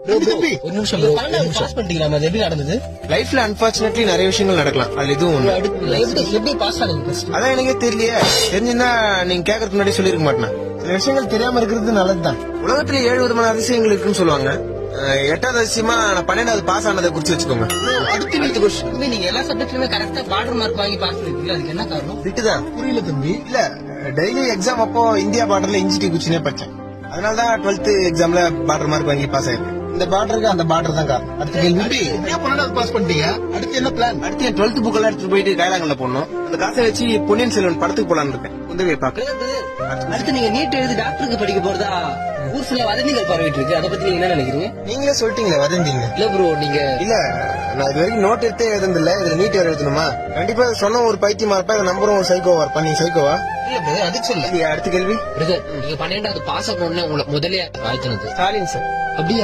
ஒரு நிமிஷம் bro, ஒரு நிமிஷம். பாஸ் பண்ணிட்டீங்களா? அது எப்படி நடந்தது? லைஃப்ல அன்பார்ச்சுனேட்லி நிறைய விஷயங்கள் நடக்கலாம். அதுல இதுவும் ஒண்ணு. எப்படி பாஸ் ஆனீங்க first? அதான் எனக்கே தெரியலையே. தெரிஞ்சிருந்தா நீங்க கேட்கறதுக்கு முன்னாடி சொல்லிருக்க மாட்டேன். சில விஷயங்கள் தெரியாம இருக்கிறது நல்லதுதான். உலகத்துல 7 விதமான அதிசயங்கள் இருக்குன்னு சொல்லுவாங்க. 8வது அதிசயமா நான் 12வது பாஸ் ஆனதை குறிச்சு வச்சுக்கோங்க. அடுத்த கொஸ்டின், நீங்க எல்லா சப்ஜெக்ட்லயுமே கரெக்டா பார்டர் மார்க் வாங்கி பாஸ் பண்ணிருக்கீங்க, அதுக்கு என்ன காரணம்? விட்டுதான். புரியல தம்பி. இல்ல டெய்லி எக்ஸாம் அப்போ இந்தியா பார்டர்ல இன்ஜிடி குச்சினே படிச்சேன். அதனாலதான் 12th எக்ஸாம்ல பார்டர் மார்க் வாங்கி பாஸ் ஆயிருக்கேன். இந்த பார்டருக்கு அந்த பார்டர் தான் காரணம். அடுத்த கேள்வி. எப்படியா 12வது பாஸ் பண்ணிட்டீங்க? அடுத்து என்ன பிளான்? அடுத்து என் 12th புக் எல்லாம் எடுத்துட்டு போயிட்டு கைலாங்கல்ல போடணும். அந்த காசை வச்சு பொன்னியின் செல்வன் படத்துக்கு போலான்னு இருக்கேன். உதவியை பாக்க. அடுத்து நீங்க நீட் எழுதி டாக்டருக்கு படிக்க போறதா ஊர் சில வதந்திகள் பரவிட்டு இருக்கு, அதை பத்தி நீங்க என்ன நினைக்கிறீங்க? நீங்களே சொல்லிட்டீங்களே வதந்தீங்க. இல்ல ப்ரோ, நீங்க இல்ல நான் இது வரைக்கும் நோட் எடுத்தே எழுதுல. இதுல நீட் வேற எழுதணுமா? கண்டிப்பா சொன்ன ஒரு பைத்தியமா இருப்பா. இதை நம்பரும் ஒரு சைக்கோவா இருப்பா. நீ சைக்கோவா? இல்ல bro, அதுக்கு சொல்ல. அடுத்த கேள்வி. நீங்க 12வது பாஸ் ஆகணும்னு உங்களை முதலே ஆழ்த்தினது ஸ்டாலின் சார். அப்படியா?